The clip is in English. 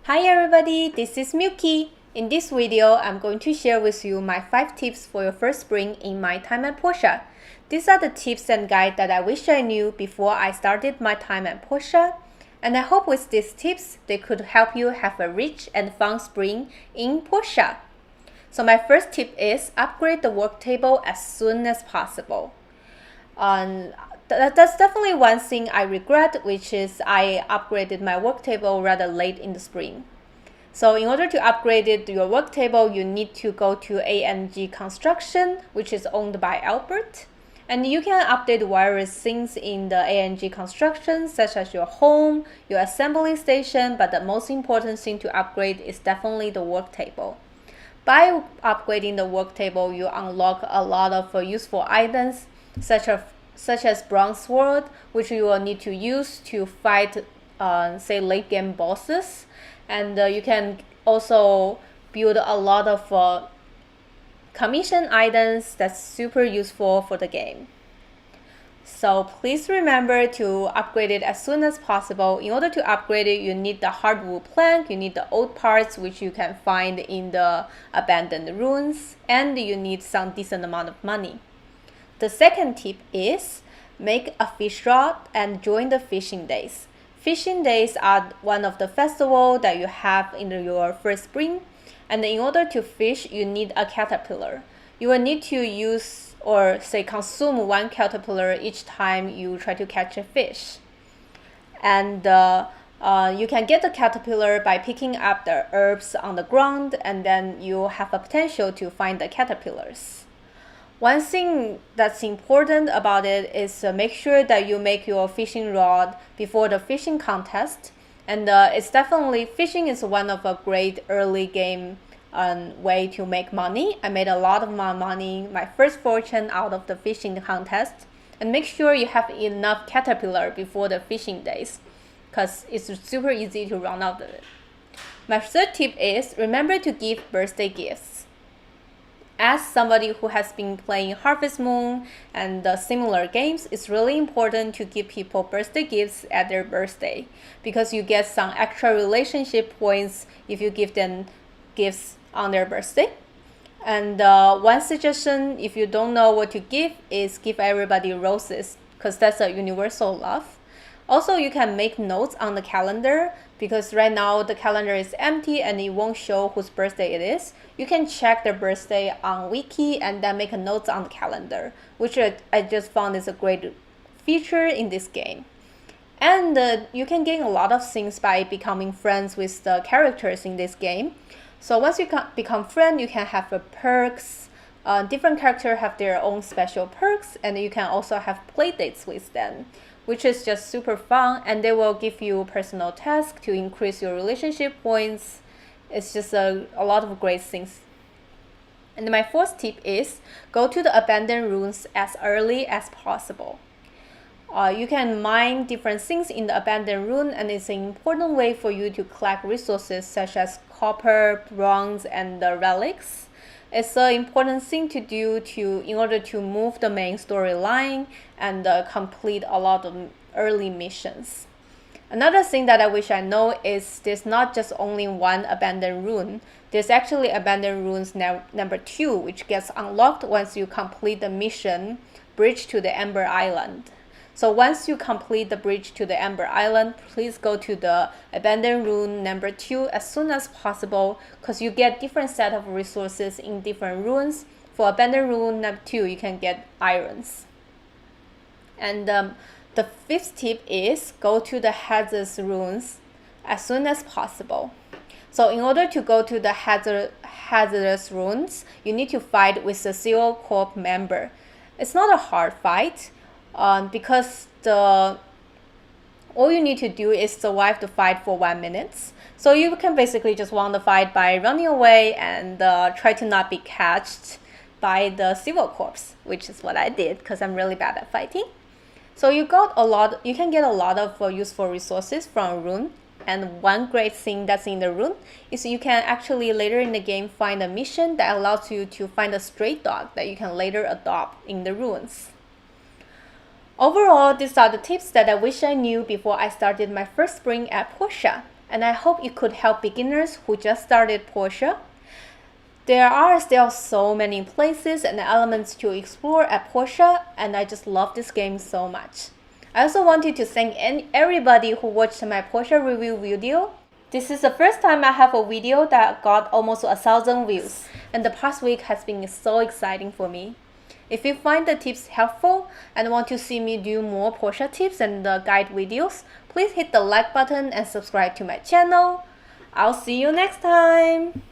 Hi everybody, this is Milky. In this video, I'm going to share with you my 5 tips for your first spring in my time at Portia. These are the tips and guide that I wish I knew before I started my time at Portia. And I hope with these tips, they could help you have a rich and fun spring in Portia. So my first tip is upgrade the work table as soon as possible. That's definitely one thing I regret, which is I upgraded my work table rather late in the spring. So in order to upgrade your work table, you need to go to ANG Construction, which is owned by Albert. And you can update various things in the ANG Construction, such as your home, your assembly station, but the most important thing to upgrade is definitely the work table. By upgrading the work table, you unlock a lot of useful items, such as bronze sword, which you will need to use to fight, say, late game bosses. And you can also build a lot of commission items that's super useful for the game. So please remember to upgrade it as soon as possible. In order to upgrade it, you need the hardwood plank, you need the old parts, which you can find in the abandoned ruins, and you need some decent amount of money. The second tip is make a fish rod and join the fishing days. Fishing days are one of the festivals that you have in your first spring, and in order to fish, you need a caterpillar. You will need to use or say consume one caterpillar each time you try to catch a fish. And you can get the caterpillar by picking up the herbs on the ground, and then you have a potential to find the caterpillars. One thing that's important about it is make sure that you make your fishing rod before the fishing contest. And it's definitely, fishing is one of a great early game way to make money. I made a lot of my money, my first fortune out of the fishing contest. And make sure you have enough caterpillar before the fishing days, because it's super easy to run out of it. My third tip is remember to give birthday gifts. As somebody who has been playing Harvest Moon and similar games, it's really important to give people birthday gifts at their birthday, because you get some extra relationship points if you give them gifts on their birthday. And one suggestion, if you don't know what to give, is give everybody roses, because that's a universal love. Also, you can make notes on the calendar, because right now the calendar is empty and it won't show whose birthday it is. You can check their birthday on Wiki and then make a note on the calendar, which I just found is a great feature in this game. And you can gain a lot of things by becoming friends with the characters in this game. So once you become friends, you can have perks. Different characters have their own special perks, and you can also have play dates with them, which is just super fun, and they will give you personal tasks to increase your relationship points. It's just a lot of great things. And my fourth tip is go to the abandoned ruins as early as possible. You can mine different things in the abandoned ruin, and it's an important way for you to collect resources such as copper, bronze, and the relics. It's an important thing to do in order to move the main storyline and complete a lot of early missions. Another thing that I wish I know is there's not just only one abandoned ruin. There's actually abandoned ruins number 2, which gets unlocked once you complete the mission Bridge to the Ember Island. So once you complete the Bridge to the Ember Island, please go to the abandoned ruin number 2 as soon as possible, because you get different set of resources in different ruins. For abandoned ruin number 2, you can get irons. And the fifth tip is go to the Hazardous ruins as soon as possible. So in order to go to the Hazardous ruins, you need to fight with the Civil Corps member. It's not a hard fight, because all you need to do is survive the fight for 1 minute. So you can basically just win the fight by running away and try to not be catched by the Civil Corps, which is what I did because I'm really bad at fighting. So you can get a lot of useful resources from a rune. And one great thing that's in the rune is you can actually later in the game find a mission that allows you to find a stray dog that you can later adopt in the ruins. Overall, these are the tips that I wish I knew before I started my first spring at Portia. and I hope it could help beginners who just started Portia. There are still so many places and elements to explore at Portia, and I just love this game so much. I also wanted to thank everybody who watched my Portia review video. This is the first time I have a video that got almost 1,000 views, and the past week has been so exciting for me. If you find the tips helpful and want to see me do more Portia tips and guide videos, please hit the like button and subscribe to my channel. I'll see you next time!